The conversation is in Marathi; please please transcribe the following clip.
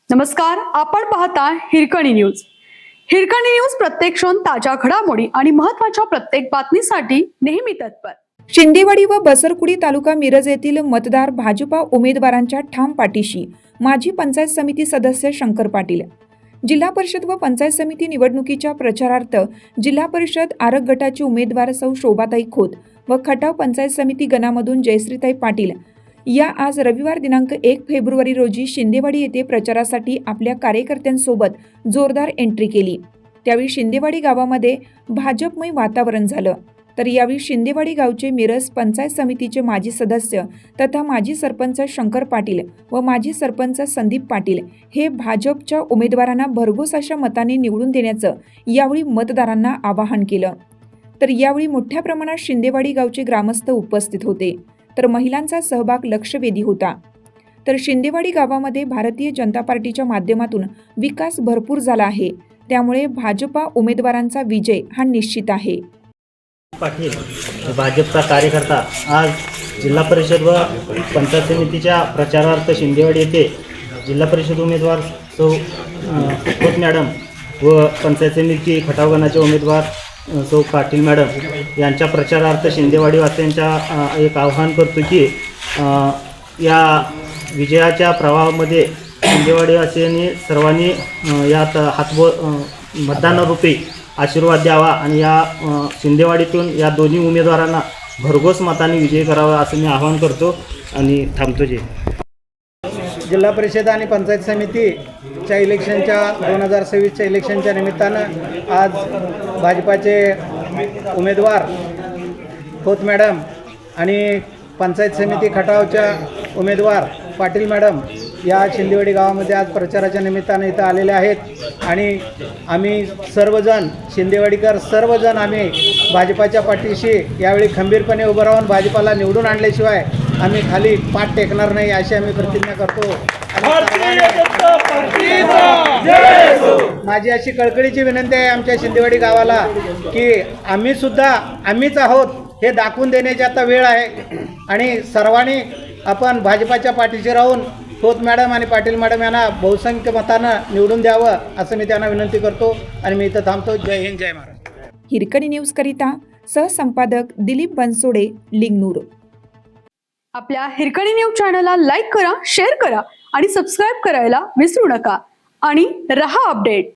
नमस्कार, आपण पाहता हिरकणी न्यूज. हिरकणी न्यूज प्रत्येक क्षण ताज्या घडामोडी आणि महत्त्वाच्या प्रत्येक बातमीसाठी नेहमी तत्पर. शिंदेवाडी व बसरकुडी तालुका मिरज येथील मतदार भाजपा उमेदवारांच्या ठाम पाठीशी. माजी पंचायत समिती सदस्य शंकर पाटील. जिल्हा परिषद व पंचायत समिती निवडणुकीच्या प्रचारार्थ जिल्हा परिषद आरग गटाचे उमेदवार सौ शोभाताई खोत व खटाव पंचायत समिती गणामधून जयश्रीताई पाटील या आज रविवार दिनांक 1 फेब्रुवारी रोजी शिंदेवाडी येथे प्रचारासाठी आपल्या कार्यकर्त्यांसोबत जोरदार एंट्री केली. त्यावेळी शिंदेवाडी गावामध्ये भाजपमय वातावरण झालं. तर यावेळी शिंदेवाडी गावचे मिरज पंचायत समितीचे माजी सदस्य तथा माजी सरपंच शंकर पाटील व माजी सरपंच संदीप पाटील हे भाजपच्या उमेदवारांना भरघोस अशा मताने निवडून देण्याचं यावेळी मतदारांना आवाहन केलं. तर यावेळी मोठ्या प्रमाणात शिंदेवाडी गावचे ग्रामस्थ उपस्थित होते. तर महिलांचा सहभाग लक्षवेधी होता. तर शिंदेवाडी गावामध्ये भारतीय जनता पार्टीच्या माध्यमातून विकास भरपूर झाला आहे. त्यामुळे भाजपा उमेदवारांचा विजय हा निश्चित आहे. पाटील भाजपचा कार्यकर्ता आज जिल्हा परिषद व पंचायत समितीच्या प्रचारार्थ शिंदेवाडी येथे जिल्हा परिषद उमेदवार सौ खोत मॅडम व पंचायत समिती खटाव गणाचे उमेदवार सौ पाटील मॅडम यांच्या प्रचारार्थ शिंदेवाडीवासियांच्या एक आवाहन करतो की या विजयाच्या प्रवाहामध्ये शिंदेवाडीवासियांनी सर्वांनी यात मतदानारूपी आशीर्वाद द्यावा आणि या शिंदेवाडीतून या दोन्ही उमेदवारांना भरघोस मताने विजयी करावा असं मी आवाहन करतो आणि थांबतो. जिल्हा परिषद आणि पंचायत समितीच्या इलेक्शनच्या 2026च्या इलेक्शनच्या निमित्तानं आज भाजपाचे उमेदवार खोत मॅडम आणि पंचायत समिती खटावच्या उमेदवार पाटील मॅडम या शिंदेवाडी गावामध्ये आज प्रचाराच्या निमित्तानं इथं आलेले आहेत. आणि आम्ही सर्वजण शिंदेवाडीकर सर्वजण आम्ही भाजपाच्या पाठीशी यावेळी खंबीरपणे उभं राहून भाजपाला निवडून आणल्याशिवाय आम्ही खाली पाठ टेकणार नाही अशी आम्ही प्रतिज्ञा करतो. माझी अशी कळकळीची विनंती आहे आमच्या शिंदेवाडी गावाला की आम्हीच आहोत हे दाखवून देण्याची आता वेळ आहे. आणि सर्वांनी आपण भाजपाच्या पाठीशी राहून खोत मॅडम आणि पाटील मॅडम यांना बहुसंख्य मतानं निवडून द्यावं असं मी त्यांना विनंती करतो आणि मी इथं थांबतो. जय हिंद, जय महाराष्ट्र. हिरकणी न्यूज करिता सहसंपादक दिलीप बनसोडे, लिंगनूर. आपल्या हिरकणी न्यूज चॅनलला लाईक करा, शेअर करा आणि सबस्क्राईब करायला विसरू नका. आणि रहा अपडेट.